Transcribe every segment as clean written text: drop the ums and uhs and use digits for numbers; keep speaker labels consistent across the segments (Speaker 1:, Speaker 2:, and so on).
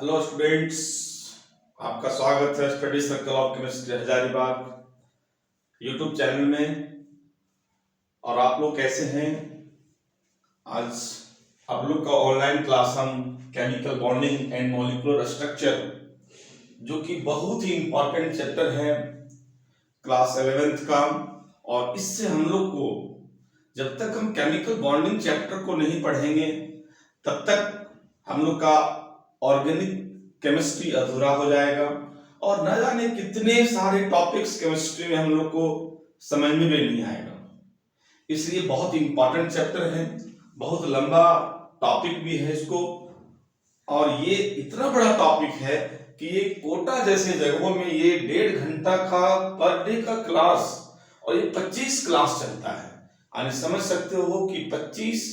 Speaker 1: Hello students, आपका स्वागत है study circle of chemistry Hazaribagh YouTube channel में। और आप लोग कैसे हैं? आज आप लोग का ऑनलाइन क्लास हम chemical bonding and molecular structure, जो कि बहुत ही इंपॉर्टेंट चैप्टर है क्लास 11th का। और इससे हम लोग को, जब तक हम केमिकल बॉन्डिंग चैप्टर को नहीं पढ़ेंगे तब तक हम लोग का ऑर्गेनिक केमिस्ट्री अधूरा हो जाएगा और न जाने कितने सारे टॉपिक्स केमिस्ट्री में हम लोग को समझ में भी नहीं आएगा। इसलिए बहुत इंपॉर्टेंट चैप्टर है, बहुत लंबा टॉपिक भी है इसको। और ये इतना बड़ा टॉपिक है कि ये कोटा जैसे जगहों में ये 1.5 घंटा का पर डे का क्लास और ये 25 क्लास चलता है। यानी समझ सकते हो कि 25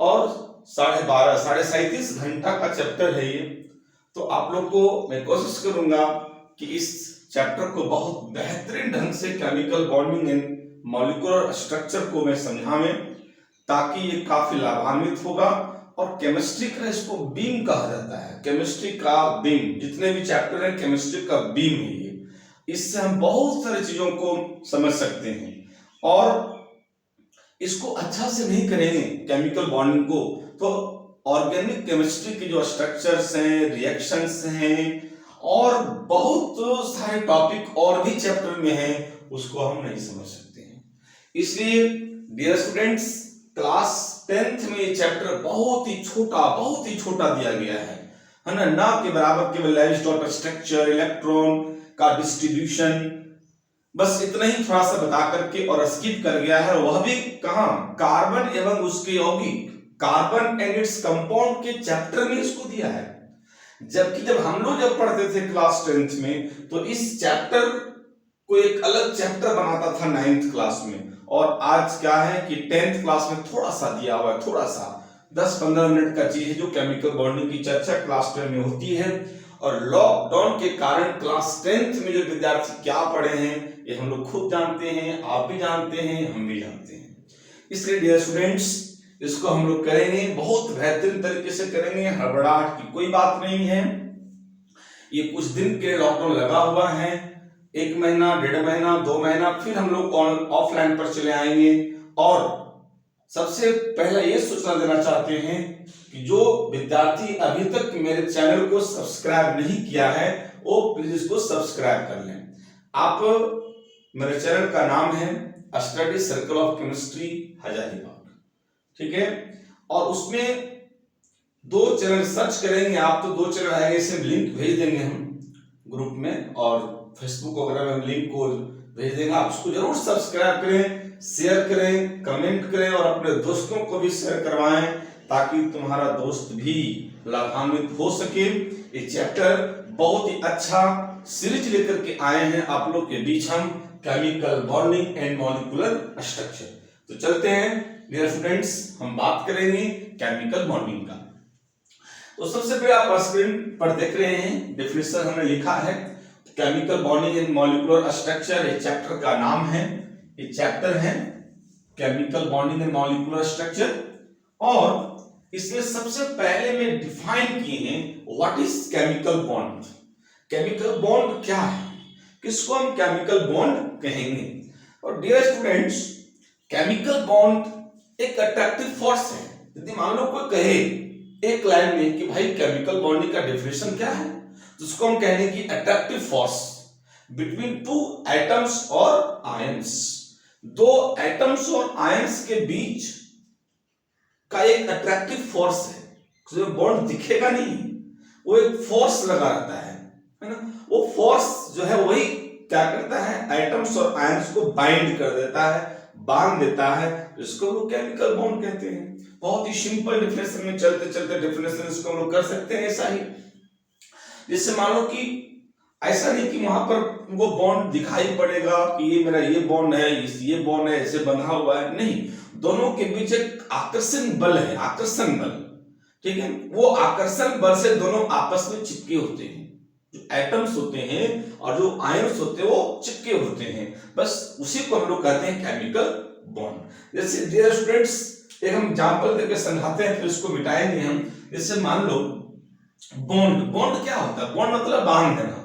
Speaker 1: और 12.5 37 घंटा का चैप्टर है ये। तो आप लोग को मैं कोशिश करूंगा कि इस चैप्टर को बहुत बेहतरीन ढंग से chemical bonding and molecular structure को मैं समझाऊं, ताकि ये काफी लाभान्वित होगा। और केमिस्ट्री का इसको बीम कहा जाता है, केमिस्ट्री का बीम। जितने भी चैप्टर हैं केमिस्ट्री का बीम है ये। इससे हम बहुत सारी चीजों को समझ सकते हैं। और इसको अच्छा से नहीं करेंगे केमिकल बॉन्डिंग को, तो ऑर्गेनिक केमिस्ट्री के जो स्ट्रक्चर्स हैं, रिएक्शंस हैं और बहुत सारे टॉपिक और भी चैप्टर में हैं, उसको हम नहीं समझ सकते हैं। इसलिए डियर स्टूडेंट्स, क्लास 10th में ये चैप्टर बहुत ही छोटा दिया गया है ना। ना के बराबर केवल एरिस्टोटल स्ट्रक्चर, इलेक्ट्रॉन का डिस्ट्रीब्यूशन, बस इतना ही थोड़ा सा बता करके और स्किप कर गया है। वह भी कहां? कार्बन एवं उसके यौगिक, कार्बन एंड इट्स कंपाउंड के चैप्टर में इसको दिया है। जबकि जब हम लोग पढ़ते थे क्लास 10th में, तो इस चैप्टर को एक अलग चैप्टर बनाता था 9th क्लास में। और आज क्या है कि 10th क्लास में थोड़ा सा दिया हुआ है, थोड़ा सा 10-15 मिनट का चीज है, जो केमिकल बॉन्डिंग की चर्चा क्लास 10 में होती है। और लॉकडाउन के कारण क्लास 10th में जो विद्यार्थी क्या पढ़े हैं ये हम लोग खुद जानते हैं, आप भी जानते हैं, हम भी जानते हैं। इसलिए डियर स्टूडेंट्स, इसको हम लोग करेंगे, बहुत बेहतरीन तरीके से करेंगे, हड़बड़ाहट की कोई बात नहीं है। ये कुछ दिन के लॉकडाउन लगा हुआ है, 1 महीना, 1.5 महीना, 2 महीना, फिर हम लोग ऑफलाइन पर चले आएंगे। और सबसे पहले ये सूचना देना चाहते हैं कि जो विद्यार्थी अभी तक मेरे चैनल को सब्सक्राइब नहीं किया है, वो प्लीज इसको सब्सक्राइब कर लें। आप, मेरे चैनल का नाम है study circle of chemistry Hazaribagh, ठीक है। और उसमें 2 चैनल सर्च करेंगे आप तो 2 चैनल आएंगे, इसे लिंक भेज देंगे हम ग्रुप में, और फेसबुक वगैरह में हम लिंक को भेज देंगे। आप उसको जरूर सब्सक्राइब करें, शेयर करें, कमेंट करें और अपने दोस्तों को भी शेयर करवाएं, ताकि तुम्हारा दोस्त भी लाभान्वित हो सके। ये चैप्टर बहुत ही अच्छा सीरीज लेकर के आए हैं आप लोग के बीच हम, chemical bonding and molecular structure. तो चलते हैं डियर स्टूडेंट्स, हम बात करेंगे केमिकल बॉन्डिंग का। तो सबसे पहले आप स्क्रीन पर देख रहे हैं, डेफिनेशन हमने लिखा है chemical bonding and molecular structure. ये चैप्टर का नाम है, ये चैप्टर है chemical bonding and molecular structure. और इसमें सबसे पहले में डिफाइन किए हैं what is chemical bond. Chemical bond क्या है, किसको हम केमिकल बॉन्ड कहेंगे। और डियर स्टूडेंट्स, केमिकल बॉन्ड एक अट्रैक्टिव फोर्स है। यदि मान लो कोई कहे एक लाइन में कि भाई केमिकल बॉन्डिंग का डेफिनेशन क्या है, तो उसको हम कहेंगे कि अट्रैक्टिव फोर्स बिटवीन 2 एटम्स और आयंस। 2 एटम्स और आयंस के बीच का एक अट्रैक्टिव फोर्स है। तो बॉन्ड दिखेगा नहीं, वो एक फोर्स लगा रहता है ना। वो फोर्स जो है वही क्या करता है, एटम्स और आयंस को बाइंड कर देता है, बांध देता है, इसको वो केमिकल बॉन्ड कहते हैं। बहुत ही सिंपल डेफिनेशन में चलते चलते डेफिनेशन इसको हम लोग कर सकते हैं ऐसा ही। जैसे मान लो कि ऐसा नहीं कि वहां पर वो बॉन्ड दिखाई पड़ेगा कि ये मेरा ये बॉन्ड है, ये बॉन्ड है, ऐसे बंधा हुआ है, नहीं। दोनों के बीच एक आकर्षण बल है, आकर्षण बल, ठीक है। वो आकर्षण बल से दोनों आपस में चिपके होते हैं। जो एटम्स होते हैं और जो आयंस होते हैं वो चिपके होते हैं, बस उसी को हम लोग कहते हैं केमिकल बॉन्ड। जैसे डियर स्टूडेंट्स, एक हम एग्जांपल देकर समझाते हैं, फिर इसको मिटाएंगे हम। जैसे मान लो बॉन्ड, बॉन्ड क्या होता है? बॉन्ड मतलब बांध देना।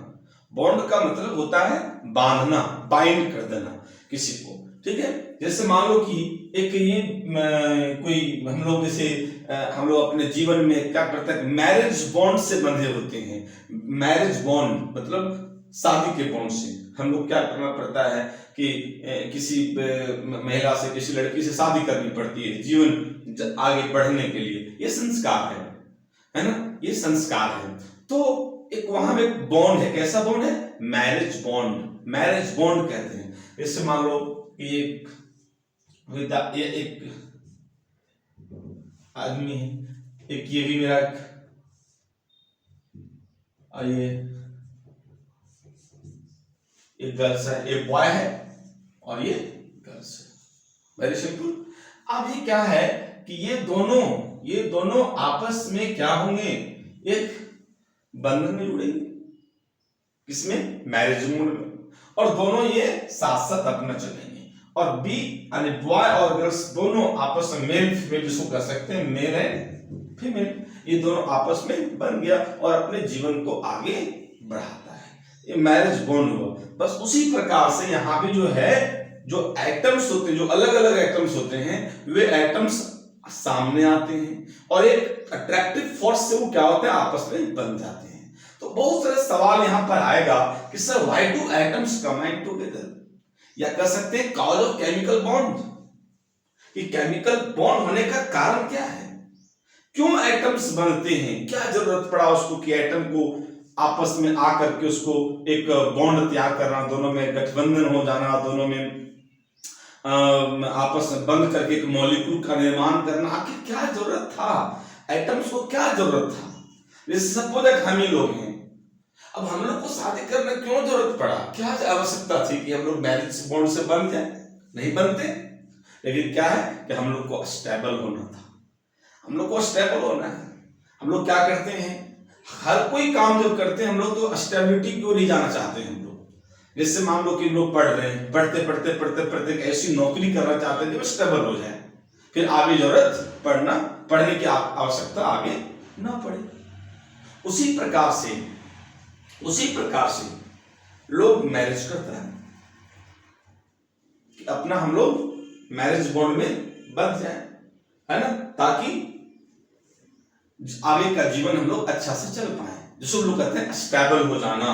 Speaker 1: बॉन्ड का मतलब होता है बांधना, बाइंड कर देना किसी को, ठीक है। जैसे मान लो कि एक ये कोई हम लोग जैसे हम लोग अपने जीवन में क्या करते हैं, मैरिज बॉन्ड से बंधे होते हैं। मैरिज बॉन्ड मतलब शादी के बॉन्ड से हम लोग क्या करना पड़ता है कि किसी महिला से, किसी लड़की से शादी करनी पड़ती है जीवन आगे बढ़ने के लिए। ये संस्कार है ना, ये संस्कार है। तो एक वहां में एक बॉन्ड है। कैसा बॉन्ड है? मैरिज बॉन्ड, मैरिज बॉन्ड कहते हैं। जैसे मान लो कि ये एक आदमी है, एक ये भी मेरा ये गर्ल्स है, ये बॉय है और ये गर्ल्स है। Very simple. अब ये क्या है कि ये दोनों आपस में क्या होंगे, एक बंधन में जुड़ेंगे। किसमें? मैरिज बॉन्ड में। और दोनों ये साथ साथ अपना चलेंगे। और बी यानी बॉय और गर्ल्स दोनों आपस में, मेल फीमेल जिसको कह सकते हैं, मेल एंड फीमेल, ये दोनों आपस में बन गया और अपने जीवन को आगे बढ़ाता है। ये मैरिज बॉन्ड हुआ। बस उसी प्रकार से यहाँ भी जो है, जो एटम्स होते हैं, जो अलग अलग एटम्स होते हैं, वे एटम्स सामने आते हैं और एक अट्रैक्टिव फोर्स से वो क्या होते हैं, आपस में बन जाते हैं। तो बहुत सारे सवाल यहां पर आएगा कि sir why do atoms combine together, या कह सकते हैं कॉज ऑफ केमिकल बॉन्ड, कि केमिकल बॉन्ड होने का कारण क्या है, क्यों एटम्स बनते हैं, क्या जरूरत पड़ा उसको कि एटम को आपस में आकर के उसको एक बॉन्ड तैयार करना, दोनों में गठबंधन हो जाना, दोनों में आपस में बंद करके एक मॉलिक्यूल का निर्माण करना, आखिर क्या जरूरत था, एटम्स को क्या जरूरत था। जैसे सपोज हम ही लोग हैं, अब हम लोग को शादी करने क्यों जरूरत पड़ा, क्या आवश्यकता थी कि हम लोग मैरिज बॉन्ड से बन जाए? नहीं बनते। लेकिन क्या है कि हम लोग को स्टेबल होना था, हम लोग को स्टेबल होना है। हम लोग क्या करते हैं, हर कोई काम जब करते हैं हम लोग तो स्टेबिलिटी की ओर ही जाना चाहते हैं हम लोग। जैसे मान लो कि लोग पढ़ रहे हैं, पढ़ते पढ़ते पढ़ते पढ़ते ऐसी नौकरी करना चाहते हैं जो स्टेबल हो जाए, फिर आगे जरूरत पढ़ने की आवश्यकता आगे ना पड़े। उसी प्रकार से लोग मैरिज करता है कि अपना हम लोग मैरिज बॉन्ड में बंध जाए, है ना, ताकि आगे का जीवन हम लोग अच्छा से चल पाए। जिसको लोग कहते हैं स्टेबल हो जाना,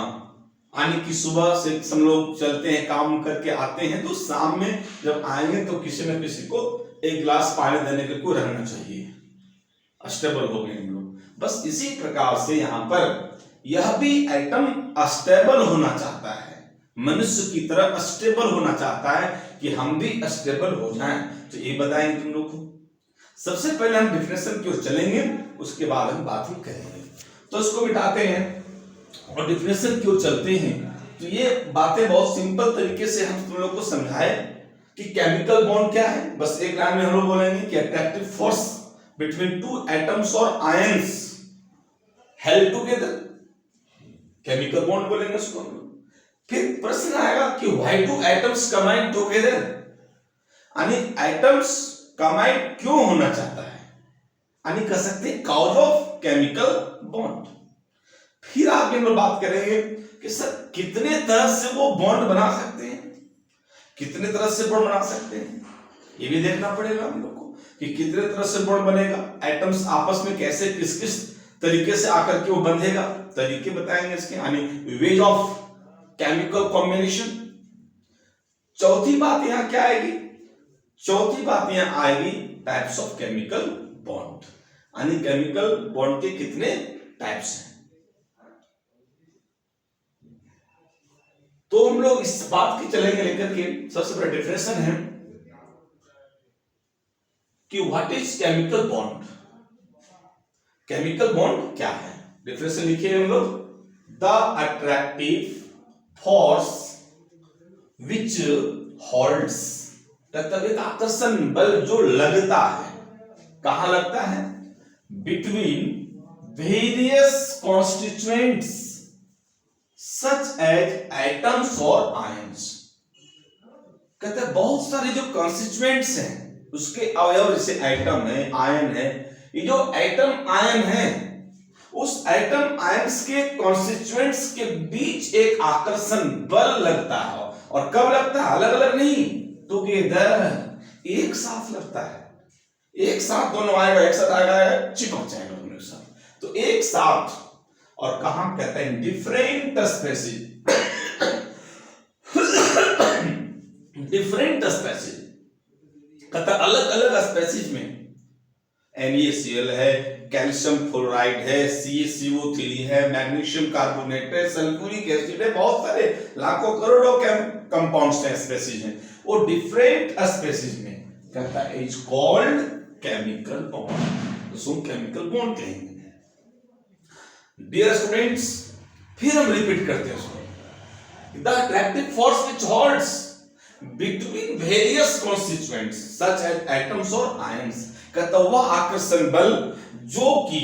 Speaker 1: यानी कि सुबह से हम लोग चलते हैं, काम करके आते हैं, तो शाम में जब आएंगे तो किसी न किसी को एक गिलास पानी देने के को रहना चाहिए, स्टेबल हो गए हम लोग। बस इसी प्रकार से यहाँ पर यह भी एटम अस्टेबल होना चाहता है, मनुष्य की तरह स्टेबल होना चाहता है कि हम भी स्टेबल हो जाएं। तो ये बताएंगे तुम लोग को। सबसे पहले हम डिफिनेशन की ओर चलेंगे, उसके बाद हम बात ही करेंगे। तो इसको मिटाते हैं और डिफिनेशन की ओर चलते हैं। तो ये बातें बहुत सिंपल तरीके से हम तुम लोग को समझाए कि केमिकल बॉन्ड क्या है। बस एक लाइन में हम लोग बोलेंगे कि attractive force between two atoms और ions held together, chemical bond बोलेंगे उसको। फिर प्रश्न आएगा कि why do atoms combine together, यानी एटम्स कंबाइन क्यों होना चाहता है, यानी कह सकते हैं कॉज ऑफ केमिकल बॉन्ड। फिर आगे हम लोग बात करेंगे कि सर कितने तरह से वो बॉन्ड बना सकते हैं, कितने तरह से बॉन्ड बना सकते हैं, ये भी देखना पड़ेगा हम लोग को कि कितने तरह से बॉन्ड बनेगा, एटम्स आपस में कैसे किस किस तरीके से आकर के वो बंधेगा, तरीके बताएंगे इसके, यानी वेज ऑफ केमिकल कॉम्बिनेशन। चौथी बात यहां क्या आएगी, चौथी बात यहां आएगी टाइप्स ऑफ केमिकल बॉन्ड, यानी केमिकल बॉन्ड के कितने टाइप्स हैं। तो हम लोग इस बात की चलेंगे लेकर के, सबसे बड़ा डिफरेंशन है कि what is chemical bond. Chemical bond क्या है, डिफरेंस लिखिए हम लोग, the attractive force which holds, एक आकर्षण बल जो लगता है, कहां लगता है, between various constituents such as atoms और आयंस। कहते हैं बहुत सारे जो कॉन्स्टिट्यूएंट्स हैं उसके अवयव, जैसे एटम है, आयन है, ये जो एटम आयन है उस एटम आयंस के कॉन्स्टिट्यूएंट्स के बीच एक आकर्षण बल लगता है। और कब लगता है? अलग अलग नहीं, टुगेदर, एक साथ लगता है। एक साथ दोनों आएगा, एक साथ आएगा, चिपक जाएगा दोनों एक साथ। तो एक साथ, और कहां कहते हैं? डिफरेंट स्पेसीज, डिफरेंट स्पेसीज कहता अलग अलग स्पेसीज में। NaCl है, कैल्शियम फ्लोराइड है, CaCO3 है, मैग्नीशियम कार्बोनेट है, सल्फ्यूरिक एसिड है, बहुत सारे लाखों करोड़ों कंपाउंड्स हैं, स्पेसीज हैं। वो डिफरेंट स्पेसीज में कहता है इज कॉल्ड केमिकल बॉन्ड, उसको केमिकल बॉन्ड कहेंगे। डियर स्टूडेंट्स, फिर हम रिपीट करते हैं उसको। The attractive force which holds between various constituents such as atoms और आयंस, कहता वह आकर्षण बल जो कि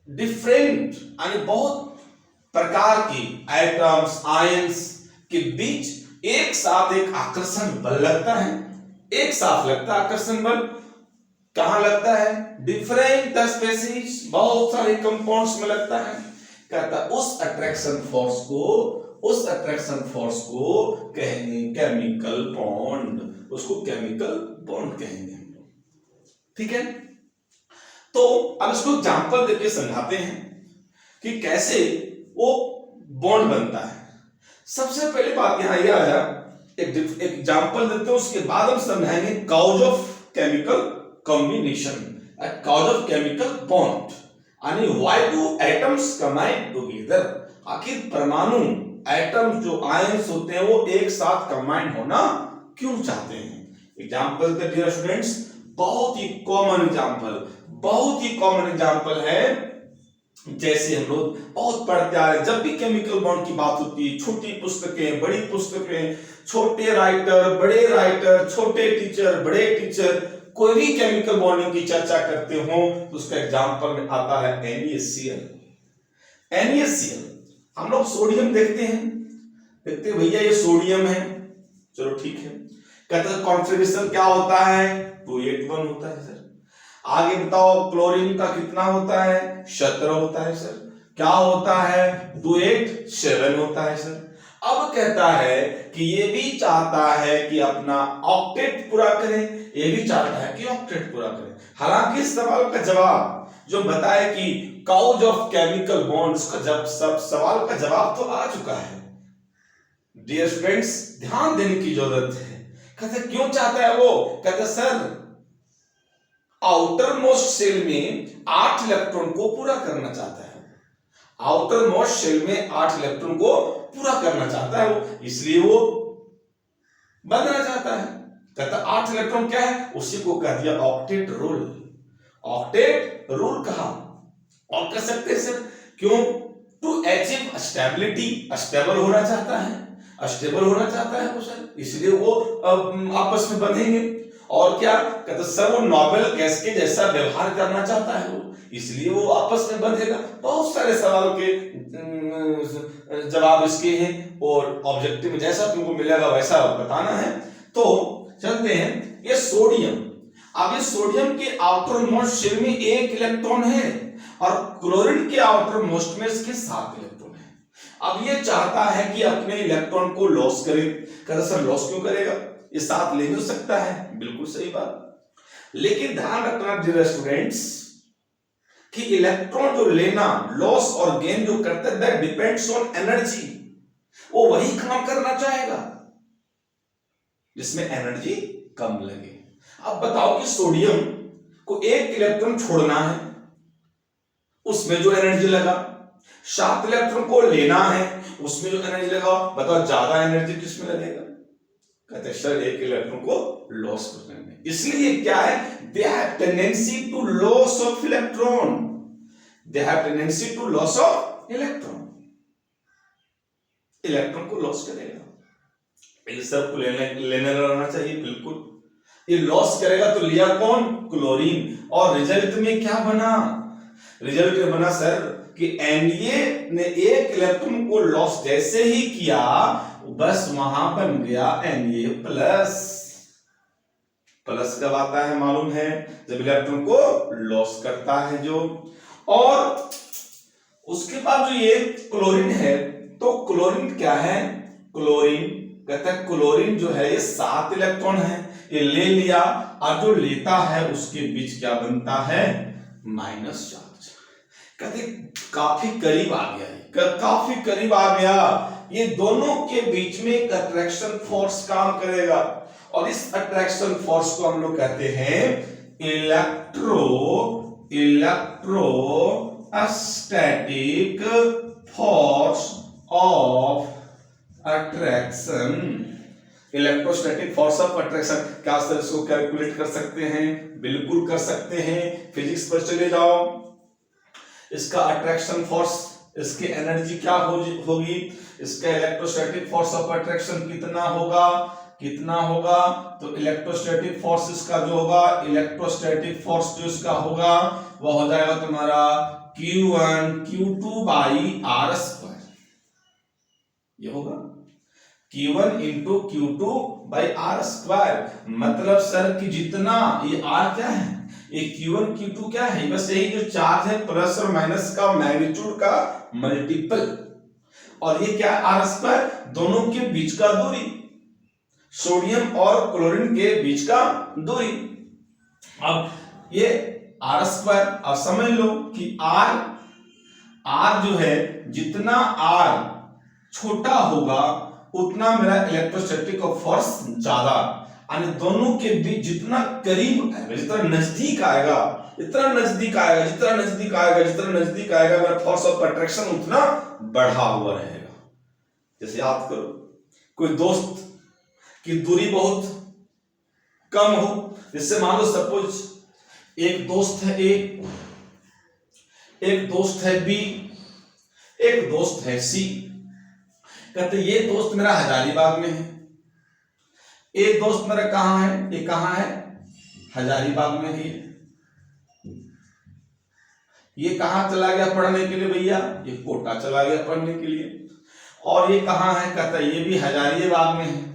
Speaker 1: डिफरेंट यानी बहुत प्रकार की एटम्स आयंस के बीच एक साथ एक आकर्षण बल लगता है। एक साथ लगता है आकर्षण बल, कहां लगता है? डिफरेंट स्पेसीज, बहुत सारे कंपाउंड्स में लगता है। कहता उस अट्रैक्शन फोर्स को कहेंगे केमिकल बॉन्ड, उसको केमिकल बॉन्ड कहेंगे हम लोग, ठीक है। तो अब इसको एग्जांपल देके समझाते हैं कि कैसे वो बॉन्ड बनता है। सबसे पहले बात यहां ये आ जा, एक एग्जांपल देते हैं, उसके बाद हम समझाएंगे cause of chemical combination, cause of chemical bond, यानी why do atoms combine together, आखिर परमाणु एटम्स जो आयंस होते हैं वो एक साथ कंबाइन होना क्यों चाहते हैं। एग्जांपल देते डियर स्टूडेंट्स, बहुत ही कॉमन एग्जांपल है, जैसे हम लोग बहुत पढ़ते आ रहे हैं, जब भी केमिकल बॉन्ड की बात होती है, छोटी पुस्तकें, बड़ी पुस्तकें, छोटे राइटर, बड़े राइटर, छोटे टीचर, बड़े टीचर, कोई भी केमिकल बॉन्डिंग की चर्चा करते हो तो उसका एग्जांपल में आता है NaCl। हम लोग सोडियम देखते हैं भैया ये सोडियम है, चलो ठीक है। कहते हैं कॉन्फ़िगरेशन क्या होता है? 281 होता है सर। आगे बताओ क्लोरीन का कितना होता है? 17 होता है सर। क्या होता है? 287 होता है सर। अब कहता है कि ये भी चाहता है कि अपना ऑक्टेट पूरा करें, ये भी चाहता है कि ऑक्टेट पूरा करें। हालांकि इस सवाल का जवाब जो बताए कि कॉज ऑफ केमिकल बॉन्ड्स का जब सब सवाल का जवाब तो आ चुका है। डियर स्टूडेंट्स, ध्यान देने की जरूरत है। कहते क्यों चाहता है वो? कहते सर आउटर मोस्ट सेल में 8 इलेक्ट्रॉन को पूरा करना चाहता है। आउटर मोस्ट सेल में 8 इलेक्ट्रॉन को पूरा करना चाहता है वो, इसलिए वो बनना चाहता है। कहता 8 इलेक्ट्रॉन क्या है? उसी को कह दिया ऑक्टेट रूल। ऑक्टेट रूल कहा और कर सकते हैं सर, क्यों? टू अचीव स्टेबिलिटी, स्टेबल होना चाहता है, स्टेबल होना चाहता है वो सर, इसलिए वो आपस में बंधेंगे। और क्या कहते सर, वो नोबेल गैस के जैसा व्यवहार करना चाहता है वो, इसलिए वो आपस में बंधेगा। बहुत सारे सवाल के जवाब इसके हैं और ऑब्जेक्टिव में जैसा तुमको मिलेगा वैसा बताना है। तो चलते हैं, ये सोडियम, अब ये सोडियम के आउटर मोस्ट शेल में 1 इलेक्ट्रॉन है और क्लोरीन के आउटर मोस्ट में इसके 7 इलेक्ट्रॉन है। अब ये चाहता है कि अपने इलेक्ट्रॉन को लॉस करे। कहता सर लॉस क्यों करेगा? ये 7 ले नहीं सकता है, बिल्कुल सही बात। लेकिन ध्यान रखना डियर स्टूडेंट्स कि इलेक्ट्रॉन जो लेना, लॉस और गेन जो करता है दैट डिपेंड्स ऑन एनर्जी। वो वही काम करना चाहेगा जिसमें एनर्जी कम लगे। अब बताओ कि सोडियम को 1 इलेक्ट्रॉन छोड़ना है, उसमें जो एनर्जी लगा, 7 इलेक्ट्रॉन को लेना है, उसमें जो एनर्जी लगा, बताओ ज्यादा एनर्जी किसमें लगेगा? कहते सर 1 इलेक्ट्रॉन को लॉस करने में। इसलिए क्या है? They have tendency to loss of electron, they have tendency to loss of electron, electron को लॉस करेगा। ये सब को लेने रहना चाहिए, बिल्कुल। ये लॉस करेगा तो लिया कौन? क्लोरीन। और रिजल्ट में क्या बना? रिजल्ट में बना सर कि Na ने 1 इलेक्ट्रॉन को लॉस जैसे ही किया बस वहां बन गया Na प्लस। प्लस कब आता है मालूम है? जब इलेक्ट्रॉन को लॉस करता है जो। और उसके बाद जो ये क्लोरीन है, तो क्लोरीन क्या है, क्लोरीन कहते हैं क्लोरीन जो है ये 7 इलेक्ट्रॉन है, ये ले लिया और जो लेता है उसके बीच क्या बनता है, माइनस चार्ज। कहते काफी करीब आ गया, काफी करीब आ गया। ये दोनों के बीच में एक अट्रैक्शन फोर्स काम करेगा और इस अट्रैक्शन फोर्स को हम लोग कहते हैं electrostatic force of attraction. Electrostatic force of attraction, क्या सर इसको कैलकुलेट कर सकते हैं? बिल्कुल कर सकते हैं, फिजिक्स पर चले जाओ। इसका अट्रैक्शन फोर्स, इसकी एनर्जी क्या होगी, इसका इलेक्ट्रोस्टैटिक फोर्स ऑफ अट्रैक्शन कितना होगा, तो इलेक्ट्रोस्टैटिक फोर्स इसका जो होगा, इलेक्ट्रोस्टैटिक फोर्स जो इसका होगा वो हो जाएगा तुम्हारा Q1 Q2 by R square. ये होगा Q1 into Q2 by R square. मतलब सर कि जितना ये R क्या है, ये Q1 Q2 क्या है, बस यही जो चार्ज है प्लस और माइनस का मैग्नीट्यूड का मल्टीपल, और ये क्या है आर स्क्वायर, दोनों के बीच का दूरी, सोडियम और क्लोरीन के बीच का दूरी। अब ये आर स्क्वायर, अब समझ लो कि आर जो है, जितना आर छोटा होगा उतना मेरा इलेक्ट्रोस्टैटिक फोर्स ज्यादा, यानी दोनों के बीच जितना करीब आएगा, जितना नजदीक आएगा, जितना नजदीक आएगा मेरा फोर्स ऑफ अट्रैक्शन उतना बढ़ा हुआ रहेगा। जैसे याद करो, कोई दोस्त की दूरी बहुत कम हो, जिससे मान लो सपोज एक दोस्त है A, एक दोस्त है B, एक दोस्त है C। कहते ये दोस्त मेरा हजारीबाग में है, एक दोस्त मेरा कहां है, ये कहां है, हजारीबाग में है। ये कहां चला गया पढ़ने के लिए भैया, ये कोटा चला गया पढ़ने के लिए। और ये कहां है, कहता है ये भी हजारीबाग में है,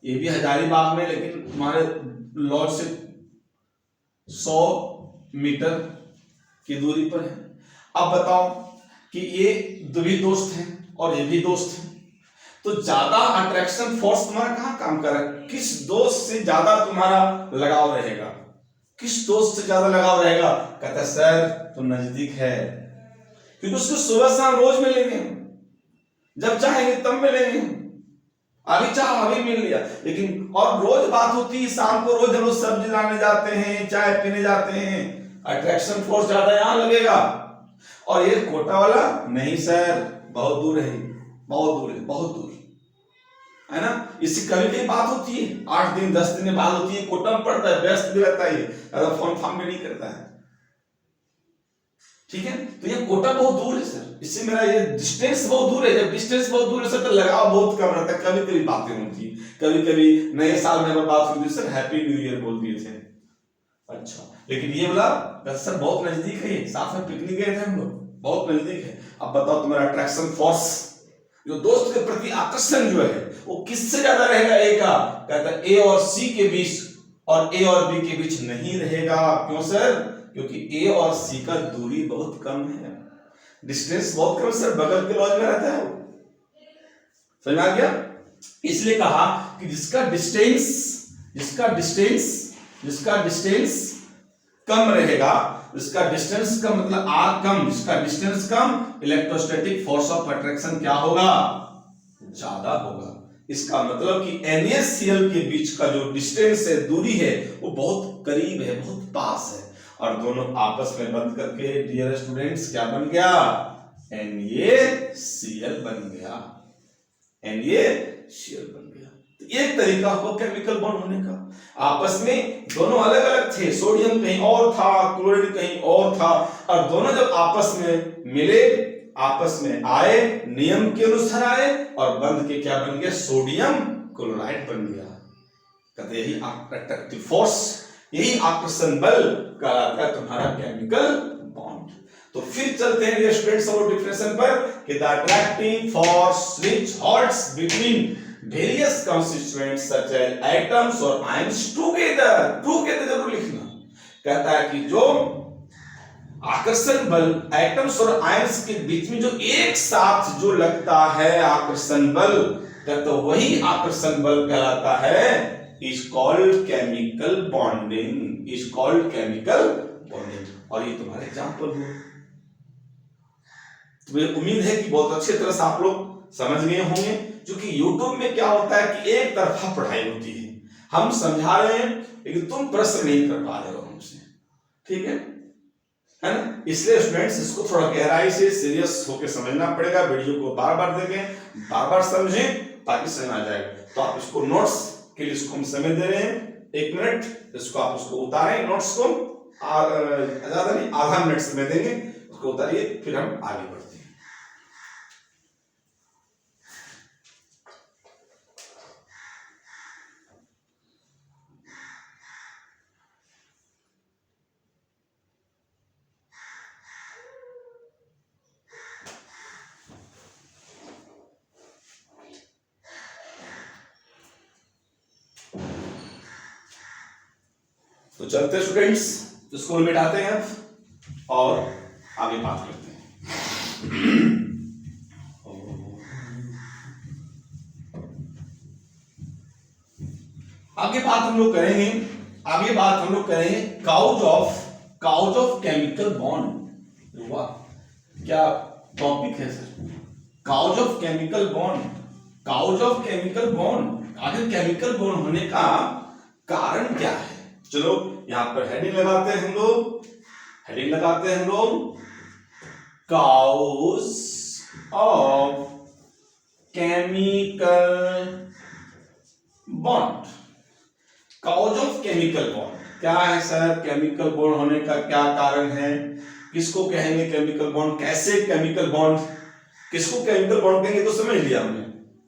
Speaker 1: ये भी हजारीबाग में, लेकिन तुम्हारे लॉज से 100 मीटर की दूरी पर है। अब बताओ कि ये दो भी दोस्त हैं और ये भी दोस्त हैं, तो ज्यादा अट्रैक्शन फोर्स तुम्हारा कहां काम कर रहा है, किस दोस्त से ज्यादा तुम्हारा लगाव रहेगा, किस दोस्त से ज्यादा लगाव रहेगा? कहता है सर तो नजदीक है, क्योंकि उसको सुबह शाम रोज मिलेंगे, जब चाहेंगे तब मिलेंगे, अभी चाह अभी मिल लिया, लेकिन और रोज बात होती है, शाम को रोज हम लोग सब्जी लाने जाते हैं, चाय पीने जाते हैं, अट्रैक्शन फोर्स ज्यादा यहां लगेगा। और ये कोटा वाला नहीं सर, बहुत दूर है, बहुत दूर है ना। इससे कभी कभी बात होती है, 8 दिन 10 दिन में बात होती है, कोटा में पड़ता है, व्यस्त भी रहता है, अगर फोन फार्म भी नहीं करता है, ठीक है। तो ये कोटा बहुत दूर है सर, इससे मेरा ये डिस्टेंस बहुत दूर है। जब डिस्टेंस बहुत दूर है सर तो लगाव बहुत कम रहता है, कभी कभी बातें होती है, कभी कभी नए साल में अगर बात होती है सर हैप्पी न्यू ईयर बोल दिए थे, अच्छा। लेकिन ये बोला सर बहुत नजदीक है, साथ में पिकनिक गए थे हम लोग, बहुत नजदीक है। अब बताओ तुम्हारा अट्रैक्शन फोर्स, जो दोस्त के प्रति आकर्षण जो है वो किससे ज्यादा रहेगा, ए का? कहता है ए और सी के बीच, और ए और बी के बीच नहीं रहेगा। क्यों सर? क्योंकि ए और सी का दूरी बहुत कम है, डिस्टेंस बहुत कम सर, बगल के लॉज में रहता है वो, समझ में आ गया? इसलिए कहा कि जिसका डिस्टेंस कम रहेगा, इसका डिस्टेंस का मतलब आर कम, जिसका distance come, electrostatic force of attraction क्या होगा? ज्यादा होगा। इसका मतलब कि NaCl के बीच का जो डिस्टेंस है, दूरी है, वो बहुत करीब है, बहुत पास है, और दोनों आपस में बंद करके डियर स्टूडेंट्स क्या बन गया? NaCl बन गया, NaCl बन गया। तो एक तरीका हो केमिकल बॉन्ड होने का। आपस में दोनों अलग अलग थे, सोडियम कहीं और था, क्लोरीन कहीं और था, और दोनों जब आपस में मिले, आपस में आए, नियम के अनुसार आए, और बंद के क्या बन गया? सोडियम क्लोराइड बन गया। कहते यही अट्रैक्टिव फोर्स, यही आकर्षण बल कहलाता है तुम्हारा केमिकल बॉन्ड। तो फिर चलते हैं स्टूडेंट्स और डेफिनेशन पर कि the attractive force which holds between various constituents such as atoms और आयंस टुगेदर जरूर लिखना। कहता है कि जो आकर्षण बल एटम्स और आयंस के बीच में जो एक साथ जो लगता है आकर्षण बल, तो वही आकर्षण बल कहलाता है, is called chemical bonding, is called chemical bonding. और ये तुम्हारे एग्जाम्पल हुए। तो मुझे उम्मीद है कि बहुत अच्छी तरह से आप लोग समझ गए होंगे। क्योंकि YouTube में क्या होता है कि एक तरफा पढ़ाई होती है, हम समझा रहे हैं लेकिन तुम प्रश्न नहीं कर पा रहे हो हमसे, ठीक है ना। इसलिए स्टूडेंट्स इसको थोड़ा गहराई से सीरियस होकर समझना पड़ेगा। वीडियो को बार बार देखें, बार बार समझें, ताकि समझ आ जाएगा। तो आप इसको नोट्स के लिए इसको हम समय दे रहे हैं 1 मिनट, इसको आप उसको उतारें, नोट्स को ज्यादा नहीं आधा मिनट समय देंगे, उसको उतारिए, फिर हम आगे बढ़ते हैं। तो चलते स्टूडेंट्स, इसको मिटाते हैं और आगे बात करते हैं। आगे बात हम लोग करेंगे, आगे बात हम लोग करेंगे काउज ऑफ केमिकल बॉन्ड। वाह, क्या टॉपिक है sir, cause of chemical bond. Cause of chemical bond, आखिर केमिकल बॉन्ड होने का कारण क्या है। चलो यहां पर हेडिंग लगाते हैं हम लोग, हेडिंग लगाते हैं हम लोग, cause of chemical bond. Cause of chemical bond क्या है सर, केमिकल बॉन्ड होने का क्या कारण है, किसको कहेंगे केमिकल बॉन्ड, कैसे केमिकल बॉन्ड, किसको केमिकल बॉन्ड कहेंगे, तो समझ लिया हमने।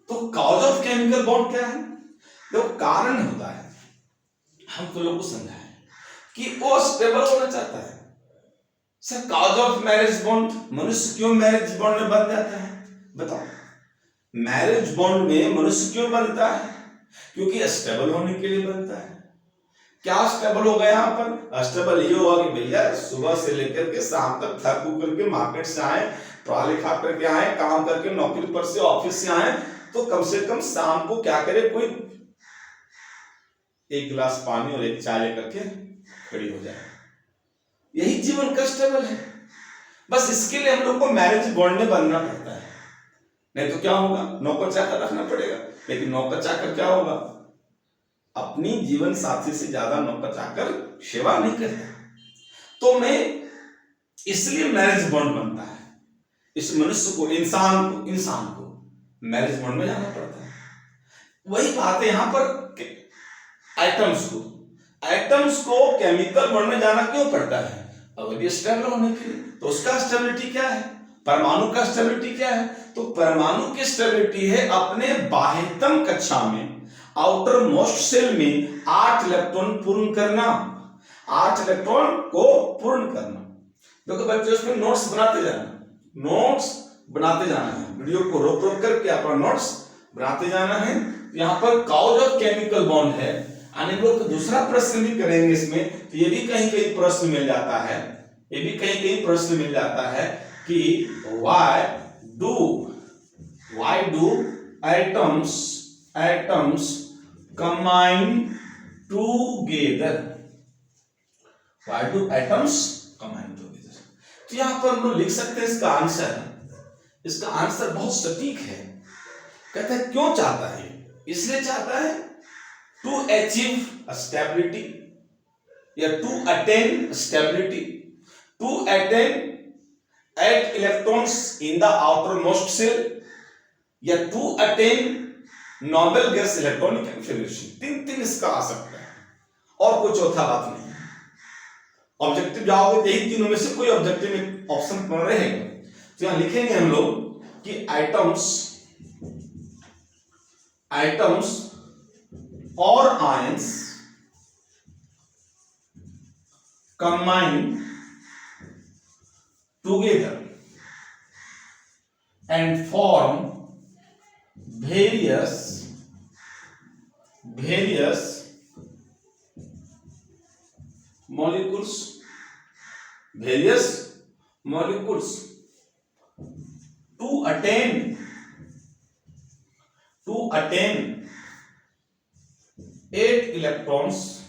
Speaker 1: तो काउज ऑफ केमिकल बॉन्ड क्या है, तो कारण होता है, हम तो लोग को समझाएं कि वो स्टेबल होना चाहता है। Sir cause of marriage bond, मनुष्य क्यों मैरिज बॉन्ड में बन जाता है, बताओ। मैरिज बॉन्ड में मनुष्य क्यों बनता है, क्योंकि स्टेबल होने के लिए बनता है। क्या स्टेबल होगा यहाँ पर, स्टेबल ये होगा कि भैया सुबह से लेकर के शाम तक थक करके मार्केट से आए, पढ़ा लिखा करके आए, काम करके नौकरी पर से ऑफिस से आए, तो कम से कम शाम को क्या करे, कोई 1 गिलास पानी और 1 चाय लेकर के खड़ी हो जाए। यही जीवन का स्टेबल है। बस इसके लिए हम लोग को मैरिज बॉन्ड में बनना पड़ता है, नहीं तो क्या होगा, नौकर चाकर रखना पड़ेगा। लेकिन नौकर चाकर क्या होगा, अपनी जीवन साथी से ज्यादा नौकर चाकर सेवा नहीं करता। तो मैं इसलिए मैरिज बॉन्ड बनता है, इस मनुष्य को, इंसान को मैरिज बॉन्ड में जाना पड़ता है। वही बात है यहाँ पर एटम्स को केमिकल बॉन्ड में जाना क्यों पड़ता है, अगर ये स्टेबल होने के लिए। तो उसका स्टेबिलिटी क्या है, परमाणु का स्टेबिलिटी क्या है, तो परमाणु की स्टेबिलिटी है अपने बाह्यतम कक्षा में, आउटर मोस्ट सेल में 8 इलेक्ट्रॉन पूर्ण करना, 8 इलेक्ट्रॉन को पूर्ण करना। देखो बच्चों, इसमें नोट्स बनाते जाना है, वीडियो को रोक रोक करके अपना नोट्स बनाते जाना है। यहाँ पर काउज ऑफ केमिकल बॉन्ड है, आने लोग तो दूसरा प्रश्न भी करेंगे इसमें, तो ये भी कहीं कहीं प्रश्न मिल जाता है, ये भी कहीं कहीं प्रश्न मिल जाता है कि why do atoms combine together, why do atoms combine together। तो यहां पर हम लोग लिख सकते हैं इसका आंसर बहुत सटीक है। कहता है क्यों चाहता है, इसलिए चाहता है टू अचीव स्टेबिलिटी या to attain stability, to attain 8 electrons in the outermost shell, या to attain noble gas electronic configuration. तीन इसका आ सकता है और कोई चौथा बात नहीं है। ऑब्जेक्टिव जाओगे तो यही तीनों में से कोई ऑब्जेक्टिव में ऑप्शन पर रहेगा। तो यहां लिखेंगे हम लोग कि आइटम्स और ions combine together and form various molecules various molecules to attain 8 electrons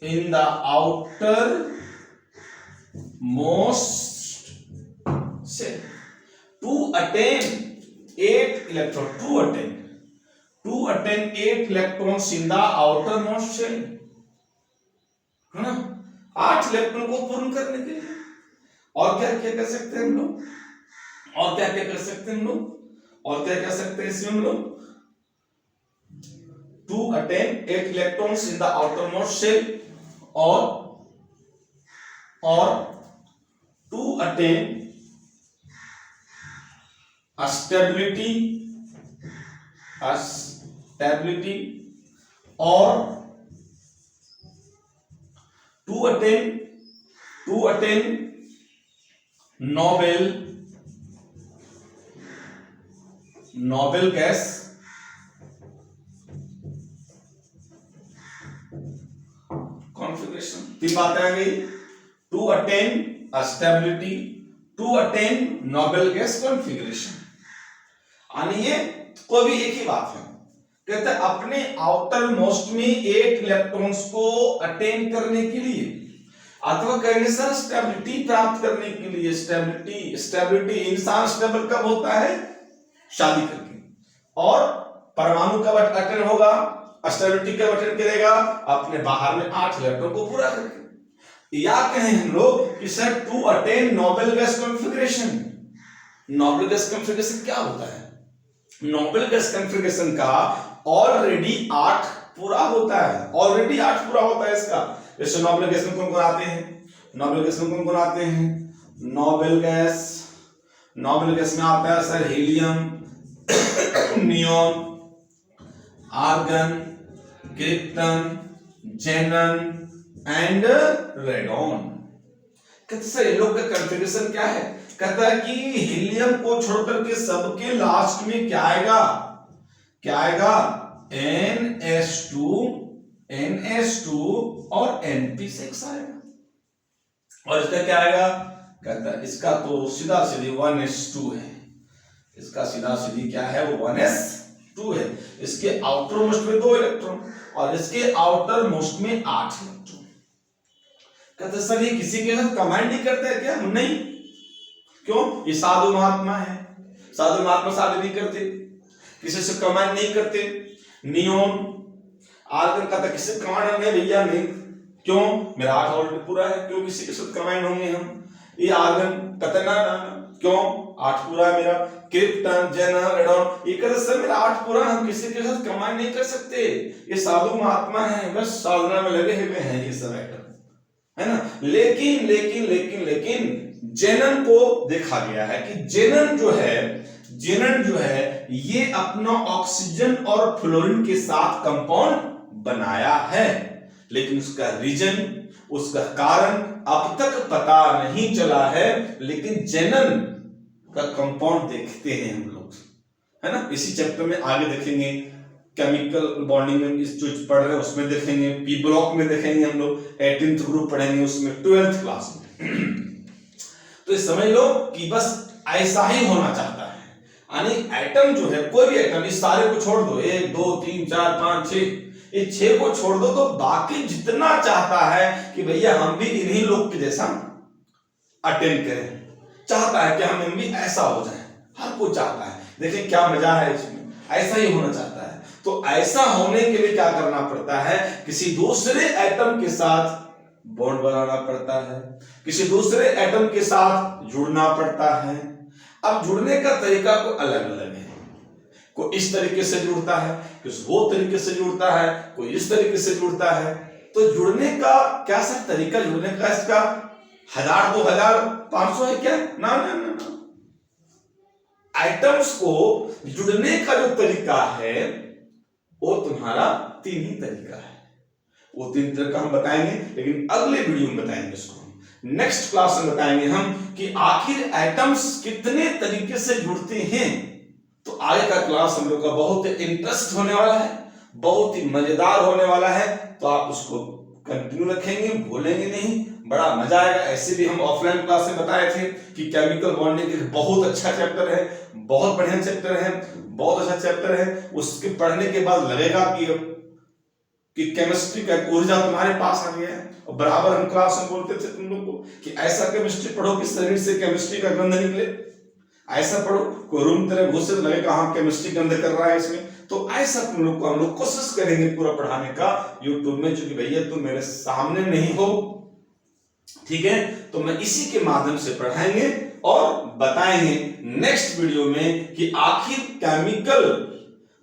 Speaker 1: in the outermost shell. To attain 8 electrons in the outermost shell, है ना, 8 इलेक्ट्रॉन को पूर्ण करने के लिए। और क्या क्या कर सकते हैं हम लोग, और क्या क्या कर सकते हैं हम लोग, और क्या कर सकते हैं इसमें हम लोग, to attain 8 electrons in the outermost shell, or to attain a stability or to attain noble gas configuration। तीन बातें आ गई, to attain stability, to attain noble gas configuration. यानी ये कोई भी एक ही बात है, कहते हैं अपने आउटर मोस्ट में 8 इलेक्ट्रॉन्स को अटेन करने के लिए, अथवा कहने सर स्टेबिलिटी प्राप्त करने के लिए। स्टेबिलिटी इंसान स्टेबल कब होता है, शादी करके। और परमाणु कब अटेन होगा, स्टेबिलिटी कब अटेन करेगा, अपने बाहर में 8 इलेक्ट्रॉन को पूरा करके। या कहें हम लोग कि sir to attain noble gas configuration. Noble gas configuration क्या होता है, नोबेल गैस कॉन्फ़िगरेशन का ऑलरेडी 8 पूरा होता है, ऑलरेडी 8 पूरा होता है इसका। जैसे नोबेल गैस में कौन कौन आते हैं, नोबेल गैस में कौन कौन आते हैं, नोबेल गैस में आता है sir helium, neon, argon, krypton, xenon and radon. कहते सर इन लोग का कॉन्फ़िगरेशन क्या है, कहता है कि हीलियम को छोड़कर के सबके लास्ट में क्या आएगा, NH2 और NP6 आएगा। और इसका क्या आएगा, कहता है इसका तो सीधा सीधी 1s2 है, इसका सीधा सीधी क्या है, वो 1s2 है। इसके आउटर मोस्ट में 2 इलेक्ट्रॉन और इसके आउटर मोस्ट में 8 इलेक्ट्रॉन। कहते सर ये किसी के साथ कमांड नहीं करते है क्या, नहीं, क्यों, ये साधु महात्मा है, साधु महात्मा शादी नहीं करते, किसी से कमांड नहीं करते। नियॉन आर्गन का किसी से कमांड नहीं भैया, नहीं, क्यों, मेरा 8 ऑलरेडी पूरा है, क्यों किसी के साथ कमांड होंगे हम। ये आर्गन कहते ना, क्यों, 8 पूरा है मेरा। क्रिप्टन, जेनन, रेडॉन, ये कहते सर मेरा 8 पूरा, हम किसी के साथ कमांड नहीं कर सकते, ये साधु महात्मा है, बस साधना में लगे हुए हैं ये सब आइटम, है ना। लेकिन जेनन को देखा गया है कि जेनन जो है ये अपना ऑक्सीजन और फ्लोरीन के साथ कंपाउंड बनाया है, लेकिन उसका रीजन, उसका कारण अब तक पता नहीं चला है। लेकिन जेनन का कंपाउंड देखते हैं हम लोग, है ना, इसी चैप्टर में आगे देखेंगे, केमिकल बॉन्डिंग में इस जो पढ़ रहे हैं उसमें देखेंगे, पी ब्लॉक में देखेंगे हम लोग, 18th ग्रुप पढ़ेंगे उसमें 12th क्लास में। तो ये समझ लो कि बस ऐसा ही होना चाहता है, यानी एटम जो है, कोई भी एटम, इस सारे को छोड़ दो, 1 2 3 4 5 6, ये 6 को छोड़ दो, तो बाकी जितना चाहता है कि भैया हम भी इन्हीं लोग के जैसा अटेंड करें, चाहता है कि हम भी ऐसा हो जाए, हर कोई चाहता है। देखिए क्या मजा है इसमें, ऐसा ही होना चाहता है। तो ऐसा होने के लिए क्या करना पड़ता है, किसी दूसरे एटम के साथ बॉन्ड बनाना पड़ता है, किसी दूसरे एटम के साथ जुड़ना पड़ता है। अब जुड़ने का तरीका को अलग अलग है, कोई इस तरीके से जुड़ता है, कोई वो तरीके से जुड़ता है, कोई इस तरीके से जुड़ता है। तो जुड़ने का क्या सर तरीका, जुड़ने का इसका 1000 2000 500 है क्या, ना। एटम्स को जुड़ने का जो तरीका है वो तुम्हारा 3 ही तरीका है, वो 3 तरीका हम बताएंगे, लेकिन अगले वीडियो में बताएंगे इसको, नेक्स्ट क्लास में बताएंगे हम कि आखिर एटम्स कितने तरीके से जुड़ते हैं। तो आगे का क्लास हम लोग का बहुत इंटरेस्ट होने वाला है, बहुत ही मजेदार होने वाला है, तो आप उसको कंटिन्यू रखेंगे, भूलेंगे नहीं, बड़ा मजा आएगा। ऐसे भी हम ऑफलाइन क्लास में बताए थे कि केमिकल बॉन्डिंग एक बहुत अच्छा चैप्टर है, बहुत बढ़िया चैप्टर है, बहुत अच्छा चैप्टर है। उसके पढ़ने के बाद लगेगा कि केमिस्ट्री का ऊर्जा तुम्हारे पास आ गया है। और बराबर हम क्लास में बोलते थे तुम लोग को कि ऐसा केमिस्ट्री पढ़ो कि शरीर से केमिस्ट्री का गंध निकले, ऐसा पढ़ो कोई रूम तेरे घुसे तो लगेगा हाँ केमिस्ट्री गंध कर रहा है इसमें। तो ऐसा तुम लोग को हम लोग कोशिश करेंगे पूरा पढ़ाने का यूट्यूब में, क्योंकि भैया तुम मेरे सामने नहीं हो, ठीक है। तो मैं इसी के माध्यम से पढ़ाएंगे और बताएंगे नेक्स्ट वीडियो में कि आखिर केमिकल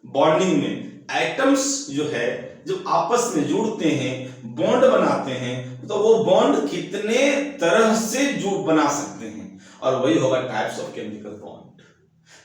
Speaker 1: बॉन्डिंग में एटम्स जो है जो आपस में जुड़ते हैं, बॉन्ड बनाते हैं, तो वो बॉन्ड कितने तरह से जुड़ बना सकते हैं, और वही होगा टाइप्स ऑफ केमिकल बॉन्ड।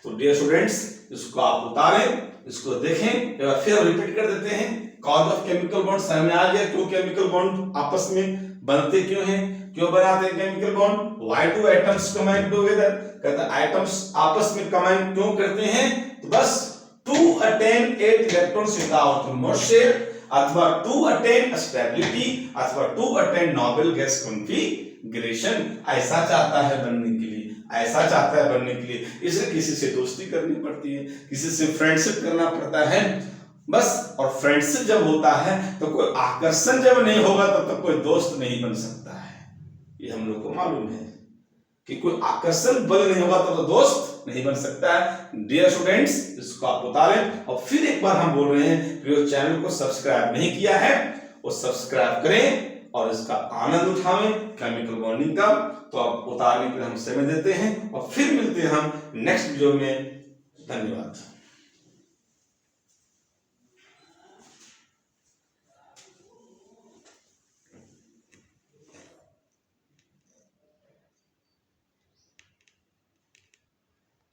Speaker 1: तो डियर स्टूडेंट्स, इसको आप उतारें, इसको देखें, एक बार फिर रिपीट कर देते हैं। कॉज ऑफ केमिकल बॉन्ड समझ में आ गया, क्यों केमिकल बॉन्ड आपस में बनते क्यों हैं, क्यों बनाते हैं chemical bond, why do atoms combine together, कहते हैं एटम्स आपस में कंबाइन क्यों करते हैं, तो बस to attain 8 electrons without motion, अथवा टू अटेन स्टेबिलिटी, अथवा to attain noble gas configuration. ऐसा चाहता है बनने के लिए, ऐसा चाहता है बनने के लिए, इसे किसी से दोस्ती करनी पड़ती है, किसी से फ्रेंडशिप करना पड़ता है बस। और फ्रेंडशिप जब होता है तो कोई आकर्षण जब नहीं होगा तब तक कोई दोस्त नहीं बन सकता है। ये हम लोग को मालूम है कि कोई आकर्षण बल नहीं होगा तो दोस्त नहीं बन सकता है। डियर स्टूडेंट्स, इसको आप उतारें और फिर एक बार हम बोल रहे हैं कि जो चैनल को सब्सक्राइब नहीं किया है वो सब्सक्राइब करें और इसका आनंद उठाएं केमिकल बॉन्डिंग का। तो आप उतारने के लिए हम समय देते हैं और फिर मिलते हैं हम नेक्स्ट वीडियो में। धन्यवाद।